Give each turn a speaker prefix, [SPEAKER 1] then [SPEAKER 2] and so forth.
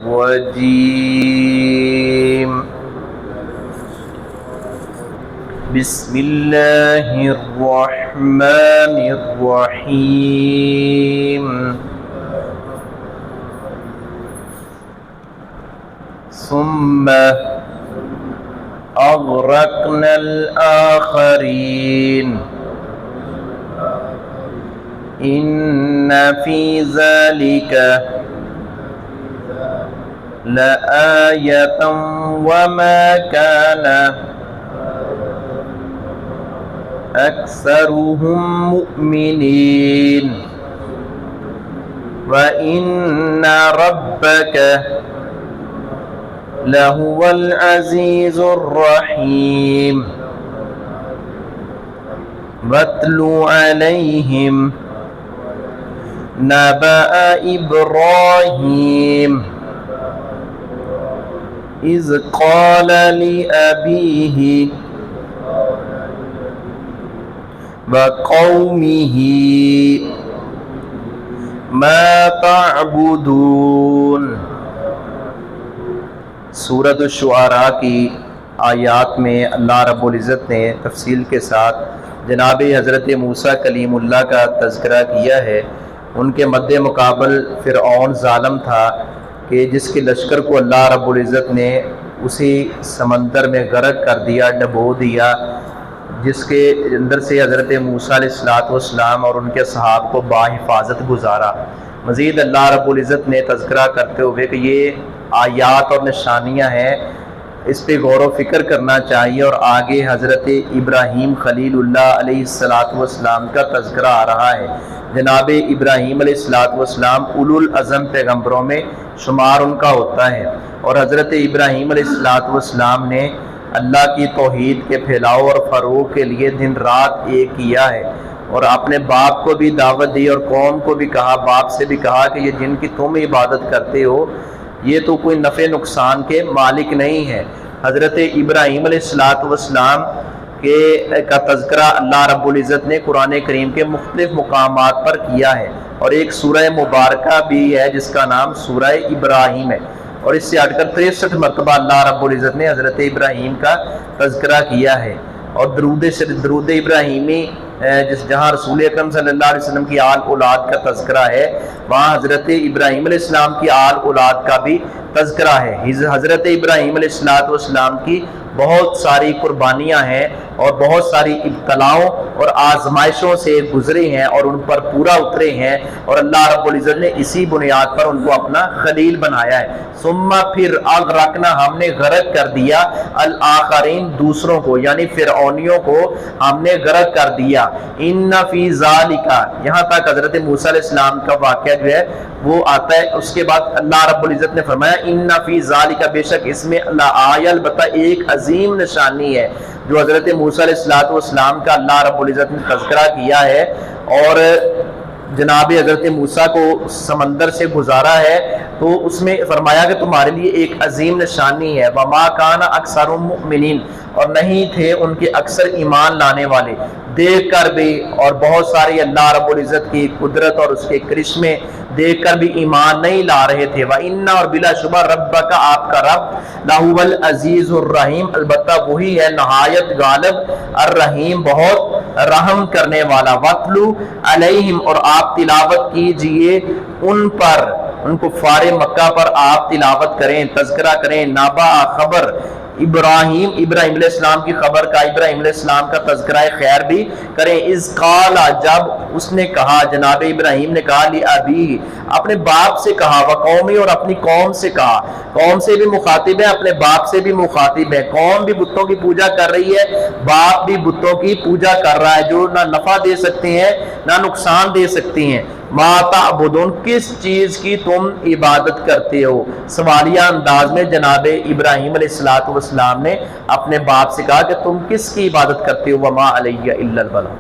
[SPEAKER 1] الرجيم بسم الله الرحمن الرحيم ثم أغرقنا الآخرين إن في ذلك لآية وما كان أكثرهم مؤمنين وإن ربك لهو العزيز الرحيم واتل عليهم نبأ إبراهيم إذ قال لأبيه وقومه ما تعبدون۔ سورۃ الشعراء کی آیات میں اللہ رب العزت نے تفصیل کے ساتھ جناب حضرت موسیٰ کلیم اللہ کا تذکرہ کیا ہے۔ ان کے مد مقابل فرعون ظالم تھا کہ جس کے لشکر کو اللہ رب العزت نے اسی سمندر میں غرق کر دیا، ڈبو دیا، جس کے اندر سے حضرت موسیٰ علیہ السلام اور ان کے صحاب کو باحفاظت گزارا۔ مزید اللہ رب العزت نے تذکرہ کرتے ہوئے کہ یہ آیات اور نشانیاں ہیں، اس پہ غور و فکر کرنا چاہیے، اور آگے حضرت ابراہیم خلیل اللہ علیہ السلام کا تذکرہ آ رہا ہے۔ جناب ابراہیم علیہ السلام اولو العزم پیغمبروں میں شمار ان کا ہوتا ہے، اور حضرت ابراہیم علیہ السلام نے اللہ کی توحید کے پھیلاؤ اور فروغ کے لیے دن رات ایک کیا ہے، اور اپنے باپ کو بھی دعوت دی اور قوم کو بھی کہا، باپ سے بھی کہا کہ یہ جن کی تم عبادت کرتے ہو یہ تو کوئی نفع نقصان کے مالک نہیں ہے۔ حضرت ابراہیم علیہ السلام کا تذکرہ اللہ رب العزت نے قرآن کریم کے مختلف مقامات پر کیا ہے، اور ایک سورہ مبارکہ بھی ہے جس کا نام سورہ ابراہیم ہے، اور اس سے ہٹ کر 63 مرتبہ اللہ رب العزت نے حضرت ابراہیم کا تذکرہ کیا ہے۔ اور درود ابراہیمی جہاں رسول اکرم صلی اللہ علیہ وسلم کی آل اولاد کا تذکرہ ہے، وہاں حضرت ابراہیم علیہ السلام کی آل اولاد کا بھی تذکرہ ہے۔ حضرت ابراہیم علیہ السلام کی بہت ساری قربانیاں ہیں اور بہت ساری ابتلاؤں اور آزمائشوں سے گزرے ہیں اور ان پر پورا اترے ہیں، اور اللہ رب العزت نے اسی بنیاد پر ان کو اپنا خلیل بنایا ہے۔ ثم پھر اغرقنا ہم نے غرق کر دیا الآخرین دوسروں کو، یعنی فرعونیوں کو ہم نے غرق کر دیا۔ ان فی ذالک یہاں تک حضرت موسیٰ علیہ السلام کا واقعہ جو ہے وہ آتا ہے۔ اس کے بعد اللہ رب العزت نے فرمایا ان فی ذالک بے شک اس میں لآیہ البتہ ایک عظیم نشانی ہے، جو حضرت موسیٰ علیہ السلام کا اللہ رب العزت نے تذکرہ کیا ہے، اور جناب حضرت موسیٰ کو سمندر سے گزارا ہے، تو اس میں فرمایا کہ تمہارے لیے ایک عظیم نشانی ہے۔ وما کان اکثر مؤمنین اور نہیں تھے ان کے اکثر ایمان لانے والے، دیکھ کر بھی اور بہت ساری اللہ رب العزت کی قدرت اور اس کے کرشمے دیکھ کر بھی ایمان نہیں لا رہے تھے۔ وَإِنَّ اور بلا شبہ ربک آپ کا رب لَهُوَ الْعَزِيزُ الرَّحِيمُ البتہ وہی ہے نہایت غالب الرحیم بہت رحم کرنے والا۔ وَاتْلُ عَلَيْهِمْ اور آپ تلاوت کیجئے ان پر، ان کفار مکہ پر آپ تلاوت کریں، تذکرہ کریں، نبأ خبر ابراہیم علیہ السلام کی خبر کا، ابراہیم علیہ السلام کا تذکرہ خیر بھی کریں۔ اذ قال جب اس نے کہا، جناب ابراہیم نے کہا، لأبیہ اپنے باپ سے کہا، وقومی اور اپنی قوم سے کہا، قوم سے بھی مخاطب ہے، اپنے باپ سے بھی مخاطب ہے۔ قوم بھی بتوں کی پوجا کر رہی ہے، باپ بھی بتوں کی پوجا کر رہا ہے جو نہ نفع دے سکتے ہیں نہ نقصان دے سکتی ہیں۔ ما تعبدون کس چیز کی تم عبادت کرتے ہو؟ سوالیہ انداز میں جناب ابراہیم علیہ السلام نے اپنے باپ سے کہا کہ تم کس کی عبادت کرتے ہو؟ وما علیہ الا البلاغ۔